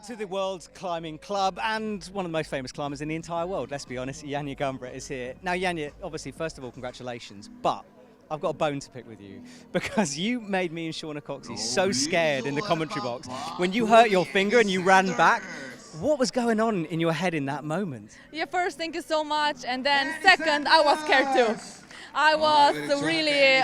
to the World Climbing Club and one of the most famous climbers in the entire world, let's be honest. Janja Garnbret is here. Now Janja, obviously, first of all, congratulations, but I've got a bone to pick with you because you made me and Shauna Coxey so scared in the commentary box. When you hurt your finger and you ran back, what was going on in your head in that moment? Yeah, first, thank you so much, and then second, I was scared too. I was really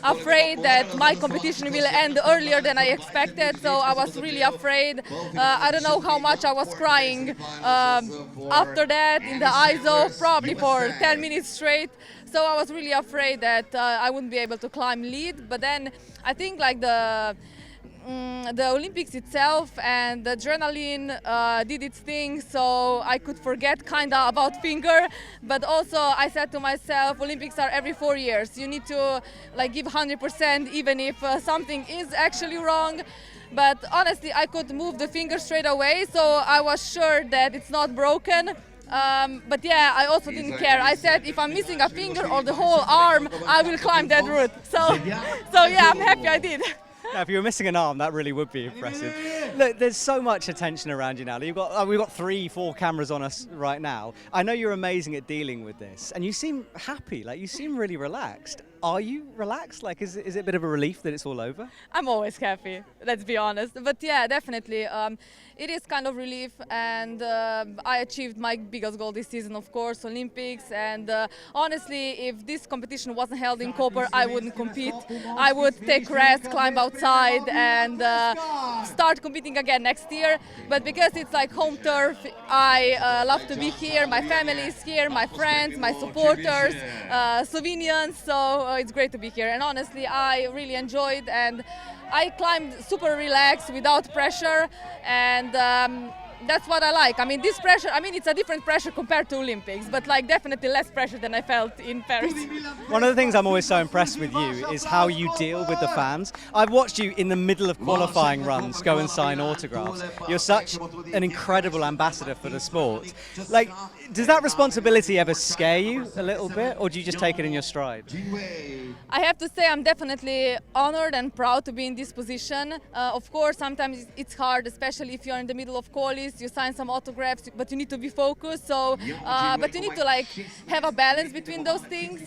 afraid that my competition will end earlier than I expected, so I was really afraid. I don't know how much I was crying after that in the ISO, probably for 10 minutes straight. So I was really afraid that I wouldn't be able to climb lead, but then I think like the Olympics itself and the adrenaline did its thing, so I could forget kinda about finger. But also I said to myself, Olympics are every 4 years. You need to like give 100% even if something is actually wrong. But honestly, I could move the finger straight away, so I was sure that it's not broken. But yeah, I also didn't care. I said if I'm missing a finger or the whole arm, I will climb that route. So yeah, I'm happy I did. Now, if you were missing an arm, that really would be impressive. Look, there's so much attention around you now. We've got 3-4 cameras on us right now. I know you're amazing at dealing with this, and you seem happy. Like you seem really relaxed. Are you relaxed? Like, is it a bit of a relief that it's all over? I'm always happy, let's be honest. But yeah, definitely. It is kind of relief, and I achieved my biggest goal this season, of course, Olympics. And honestly, if this competition wasn't held in Koper, I wouldn't compete. I would take rest, climb outside, and start competing again next year. But because it's like home turf, I love to be here. My family is here, my friends, my supporters, Slovenians. So it's great to be here. And honestly, I really enjoyed, and I climbed super relaxed without pressure, and that's what I like. I mean, this pressure, it's a different pressure compared to Olympics, but like definitely less pressure than I felt in Paris. One of the things I'm always so impressed with you is how you deal with the fans. I've watched you in the middle of qualifying runs go and sign autographs. You're such an incredible ambassador for the sport. Like, does that responsibility ever scare you a little bit, or do you just take it in your stride? I have to say I'm definitely honored and proud to be in this position. Of course, sometimes it's hard, especially if you're in the middle of qualies. You sign some autographs, but you need to be focused. So, but you need to like have a balance between those things.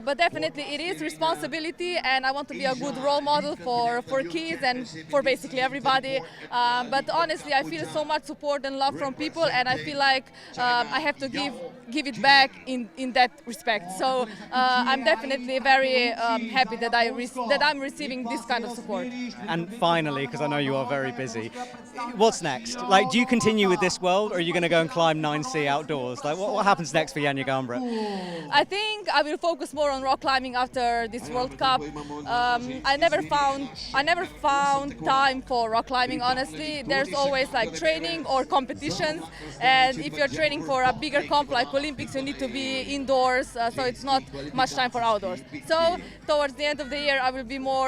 But definitely, it is responsibility, and I want to be a good role model for kids and for basically everybody. But honestly, I feel so much support and love from people, and I feel like I have to give it back in that respect. So I'm definitely very happy that I'm receiving this kind of support. And finally, because I know you are very busy, what's next? Like, do you continue with this world, or are you going to go and climb 9C outdoors? Like, what happens next for Janja Garnbret? I think I will focus more on rock climbing after this World Cup. I never found time for rock climbing, honestly. There's always like training or competitions, and if you're training for a bigger comp like Olympics, you need to be indoors, so it's not much time for outdoors. So towards the end of the year,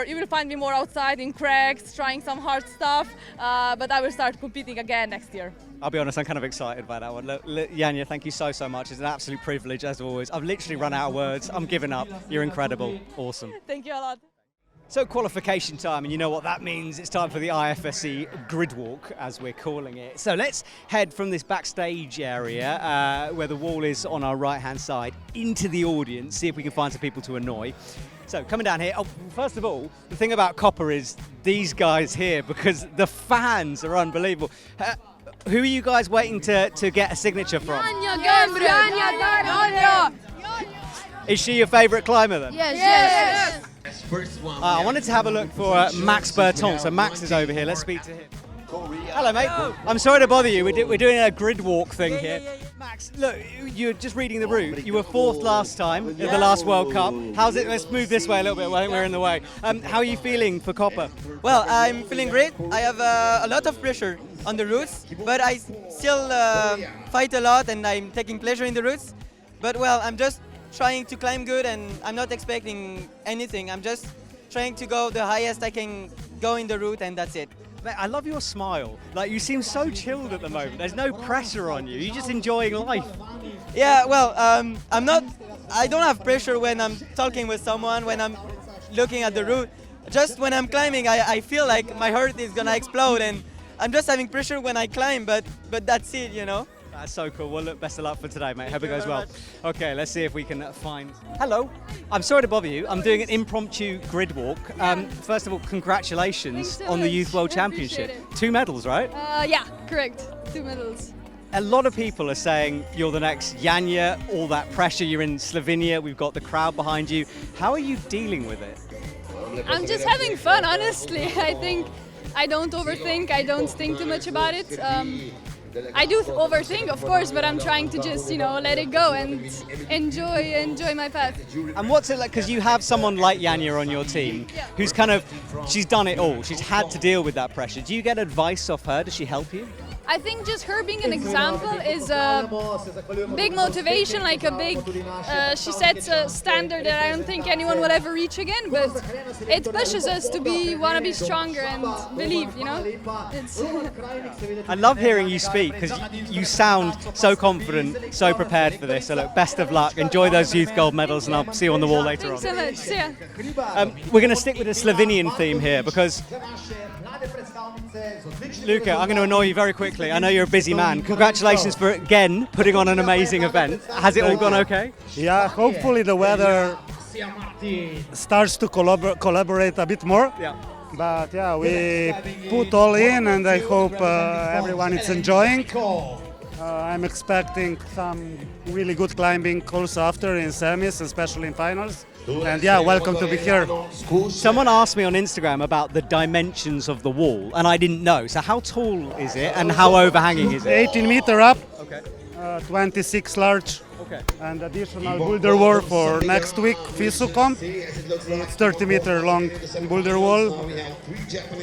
you will find me more outside in cracks, trying some hard stuff, but I will start competing again next year. I'll be honest, I'm kind of excited by that one. Look, Janja, thank you so much. It's an absolute privilege, as always. I've literally run out of words. I'm giving up. You're incredible. Awesome. Thank you a lot. So qualification time, and you know what that means. It's time for the IFSC gridwalk, as we're calling it. So let's head from this backstage area, where the wall is on our right-hand side, into the audience, see if we can find some people to annoy. So coming down here, first of all, the thing about Koper is these guys here, because the fans are unbelievable. Who are you guys waiting to get a signature from? Janja Garnbret. Is she your favourite climber then? Yes. I wanted to have a look for Max Berton. So Max is over here. Let's speak to him. Hello, mate. I'm sorry to bother you. We're doing a grid walk thing here. Max, look, you're just reading the route. You were 4th last time at the last World Cup. How's it? Let's move this way a little bit. I think we're in the way. How are you feeling for Koper? Well, I'm feeling great. I have a lot of pressure on the routes, but I still fight a lot, and I'm taking pleasure in the routes. But well, I'm just trying to climb good, and I'm not expecting anything. I'm just trying to go the highest I can go in the route, and that's it. Mate, I love your smile. Like, you seem so chilled at the moment. There's no pressure on you. You're just enjoying life. Yeah, well, I don't have pressure when I'm talking with someone, when I'm looking at the route. Just when I'm climbing, I feel like my heart is gonna explode, and I'm just having pressure when I climb, but that's it, you know. That's so cool. Well, look, best of luck for today, mate. Hope it you goes very well. much. Okay, let's see if we can find... Hello. I'm sorry to bother you. I'm doing an impromptu grid walk. First of all, congratulations Thanks so on the much. Youth World I appreciate Championship. 2 medals, right? Yeah, correct. 2 medals. A lot of people are saying you're the next Janja, all that pressure, you're in Slovenia, we've got the crowd behind you. How are you dealing with it? I'm just having fun, honestly. I think I don't overthink, I don't think too much about it. I do overthink, of course, but I'm trying to just, let it go and enjoy my path. And what's it like, because you have someone like Janja on your team, who's she's done it all, she's had to deal with that pressure. Do you get advice off her? Does she help you? I think just her being an example is a big motivation, like a big, she sets a standard that I don't think anyone will ever reach again, but it pushes us to want to be stronger and believe, It's I love hearing you speak because you sound so confident, so prepared for this. So look, best of luck, enjoy those youth gold medals, and I'll see you on the wall later on. Thanks so much, see ya. We're going to stick with the Slovenian theme here because Luka, I'm going to annoy you very quickly. I know you're a busy man. Congratulations for, again, putting on an amazing event. Has it all gone okay? Yeah, hopefully the weather starts to collaborate a bit more. Yeah. But yeah, we put all in, and I hope everyone is enjoying. I'm expecting some really good climbing also after in semis, especially in finals. And yeah, welcome to be here. Someone asked me on Instagram about the dimensions of the wall, and I didn't know. So how tall is it, and how overhanging is it? 18 meter up, Okay. 26 large, Okay. and additional boulder wall for next week, FISU comp. It's 30 meter long boulder wall.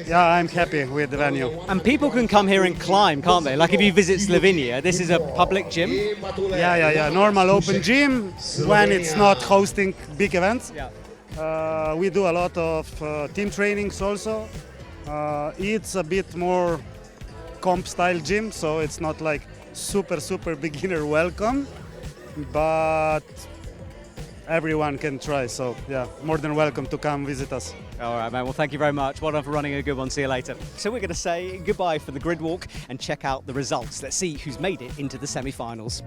Yeah, I'm happy with the venue. And people can come here and climb, can't they? Like if you visit Slovenia, this is a public gym. Yeah. Normal open gym when it's not hosting big events. Yeah. We do a lot of team trainings also. It's a bit more comp style gym, so it's not like super beginner welcome, but everyone can try. So yeah, more than welcome to come visit us. All right, man. Well, thank you very much. Well done for running a good one. See you later. So we're going to say goodbye for the grid walk and check out the results. Let's see who's made it into the semi-finals.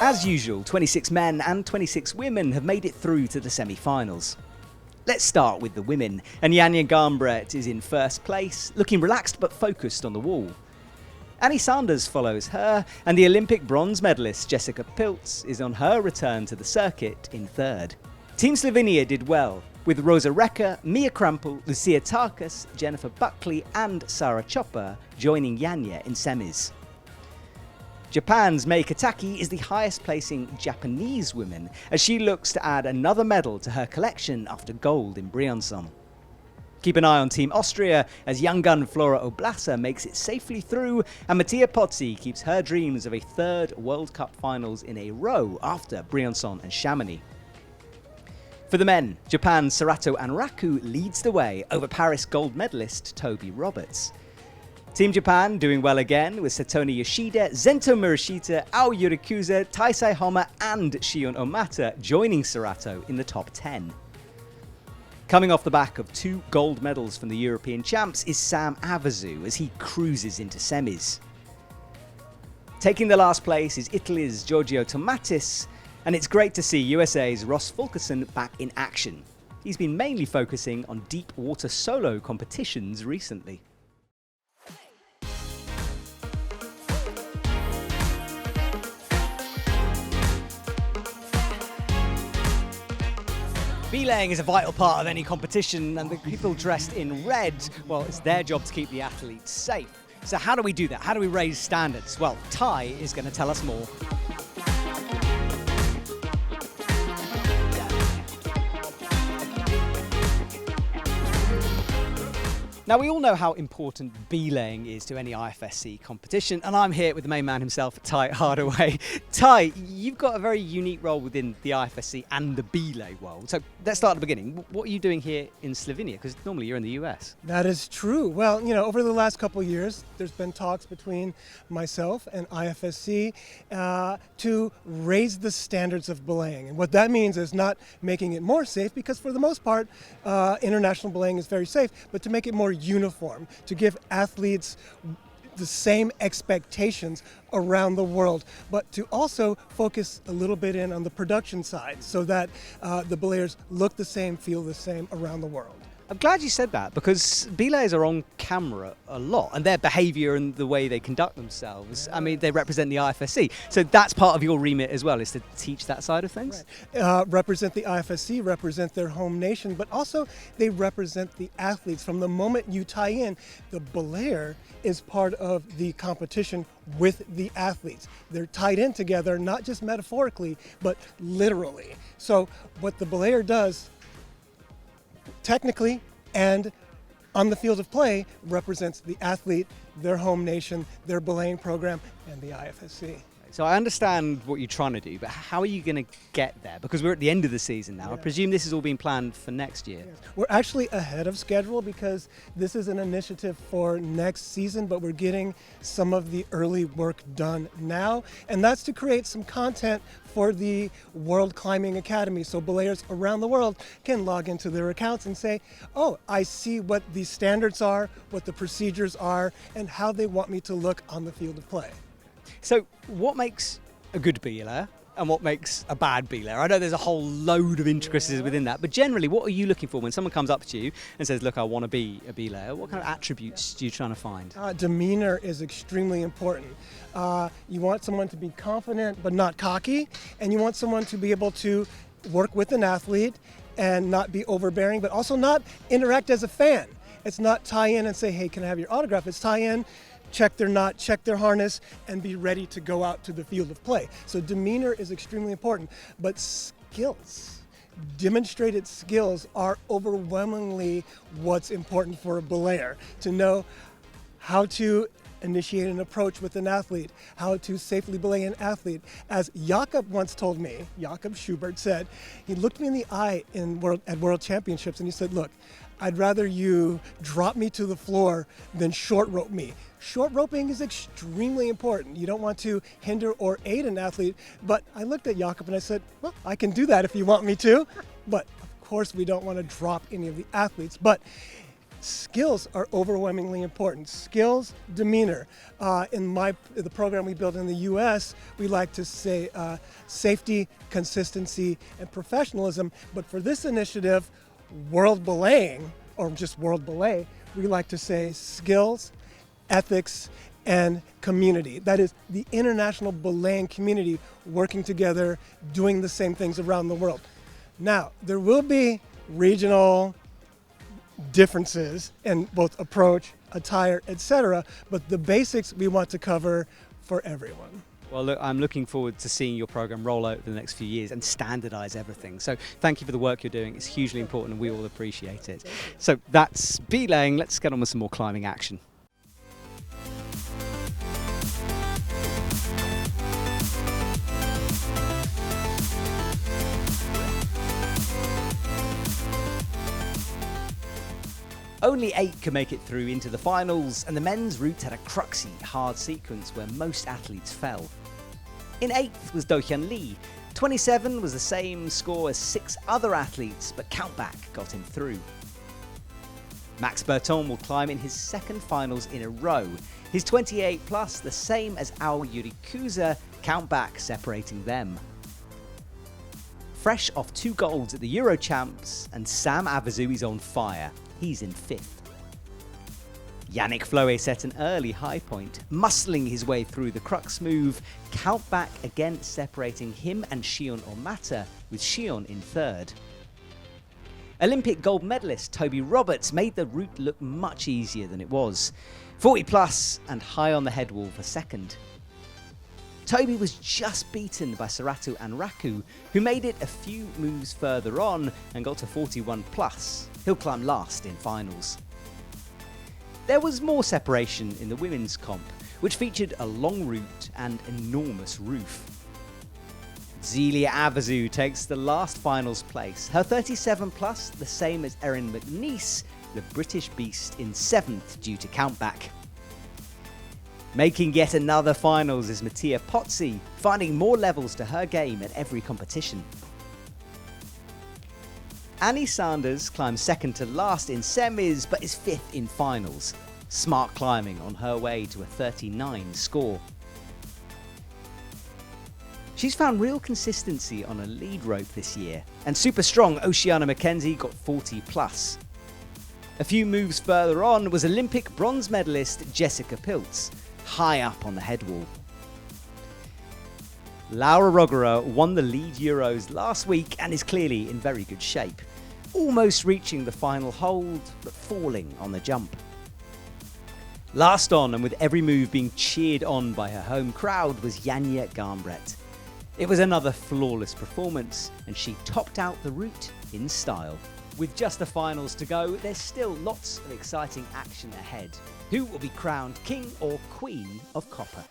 As usual, 26 men and 26 women have made it through to the semi-finals. Let's start with the women, and Janja Garnbret is in first place, looking relaxed but focused on the wall. Annie Sanders follows her, and the Olympic bronze medalist Jessica Pilz is on her return to the circuit in third. Team Slovenia did well, with Rosa Recker, Mia Krampel, Lucia Tarkas, Jennifer Buckley and Sarah Chopper joining Janja in semis. Japan's Mei Kataki is the highest placing Japanese woman as she looks to add another medal to her collection after gold in Briançon. Keep an eye on Team Austria as young gun Flora Oblasa makes it safely through, and Mattia Pozzi keeps her dreams of a third World Cup finals in a row after Briançon and Chamonix. For the men, Japan's Sarato Anraku leads the way over Paris gold medalist Toby Roberts. Team Japan doing well again with Satomi Yoshida, Zento Murashita, Ao Yurikuza, Taisei Homa and Shion Omata joining Sarato in the top 10. Coming off the back of 2 gold medals from the European champs is Sam Avazu as he cruises into semis. Taking the last place is Italy's Giorgio Tomatis, and it's great to see USA's Ross Fulkerson back in action. He's been mainly focusing on deep water solo competitions recently. Belaying is a vital part of any competition, and the people dressed in red, well, it's their job to keep the athletes safe. So how do we do that? How do we raise standards? Well, Ty is going to tell us more. Now, we all know how important belaying is to any IFSC competition, and I'm here with the main man himself, Ty Hardaway. Ty, you've got a very unique role within the IFSC and the belay world. So let's start at the beginning. What are you doing here in Slovenia? Because normally you're in the US. That is true. Well, over the last couple of years, there's been talks between myself and IFSC to raise the standards of belaying. And what that means is not making it more safe, because for the most part, international belaying is very safe, but to make it more uniform, to give athletes the same expectations around the world, but to also focus a little bit in on the production side so that the belayers look the same, feel the same around the world. I'm glad you said that, because belayers are on camera a lot, and their behaviour and the way they conduct themselves, I mean, they represent the IFSC. So that's part of your remit as well, is to teach that side of things? Right. Represent the IFSC, represent their home nation, but also they represent the athletes. From the moment you tie in, the belayer is part of the competition with the athletes. They're tied in together, not just metaphorically, but literally. So what the belayer does technically and on the field of play represents the athlete, their home nation, their belaying program, and the IFSC. So I understand what you're trying to do, but how are you going to get there? Because we're at the end of the season now. I presume this is all being planned for next year. Yes. We're actually ahead of schedule because this is an initiative for next season, but we're getting some of the early work done now. And that's to create some content for the World Climbing Academy, so belayers around the world can log into their accounts and say, oh, I see what the standards are, what the procedures are, and how they want me to look on the field of play. So what makes a good belayer and what makes a bad belayer? I know there's a whole load of intricacies within that, but generally, what are you looking for when someone comes up to you and says, look, I want to be a belayer? What kind of attributes are you trying to find? Demeanor is extremely important. You want someone to be confident but not cocky, and you want someone to be able to work with an athlete and not be overbearing, but also not interact as a fan. It's not tie in and say, hey, can I have your autograph? It's tie in, check their knot, check their harness, and be ready to go out to the field of play. So demeanor is extremely important, but skills, demonstrated skills are overwhelmingly what's important for a belayer. To know how to initiate an approach with an athlete, how to safely belay an athlete. As Jakob once told me, Jakob Schubert said, he looked me in the eye at World Championships and he said, look, I'd rather you drop me to the floor than short rope me. Short roping is extremely important. You don't want to hinder or aid an athlete, but I looked at Jakob and I said, well, I can do that if you want me to, but of course we don't want to drop any of the athletes. But skills are overwhelmingly important. Skills, demeanor. In the program we built in the US, we like to say safety, consistency, and professionalism. But for this initiative, World Belaying, or just World Belay, we like to say skills, ethics, and community. That is the international belaying community working together, doing the same things around the world. Now, there will be regional differences in both approach, attire, etc., but the basics we want to cover for everyone. Well, look, I'm looking forward to seeing your program roll out over the next few years and standardize everything. So thank you for the work you're doing. It's hugely important and we all appreciate it. So that's belaying. Let's get on with some more climbing action. Only 8 can make it through into the finals, and the men's route had a cruxy, hard sequence where most athletes fell. In 8th was Do-Hyun Lee. 27 was the same score as 6 other athletes, but Countback got him through. Max Berton will climb in his second finals in a row. His 28 plus, the same as Ao Yurikuza, Countback separating them. Fresh off 2 golds at the Euro Champs, and Sam Avizu is on fire. He's in 5th. Yannick Floé set an early high point, muscling his way through the crux move, Countback again separating him and Shion Omata, with Shion in 3rd. Olympic gold medalist Toby Roberts made the route look much easier than it was. 40 plus and high on the head wall for 2nd. Toby was just beaten by Saratu and Raku, who made it a few moves further on and got to 41 plus. He'll climb last in finals. There was more separation in the women's comp, which featured a long route and enormous roof. Zelia Avazu takes the last finals place, her 37 plus, the same as Erin McNeice, the British beast, in 7th due to countback. Making yet another finals is Mattia Pozzi, finding more levels to her game at every competition. Annie Sanders climbs 2nd to last in semis, but is 5th in finals. Smart climbing on her way to a 39 score. She's found real consistency on a lead rope this year, and super strong Oceana McKenzie got 40 plus. A few moves further on was Olympic bronze medalist Jessica Piltz, high up on the head wall. Laura Rogerer won the lead Euros last week and is clearly in very good shape, almost reaching the final hold, but falling on the jump. Last on, and with every move being cheered on by her home crowd, was Janja Garnbret. It was another flawless performance, and she topped out the route in style. With just the finals to go, there's still lots of exciting action ahead. Who will be crowned king or queen of Koper?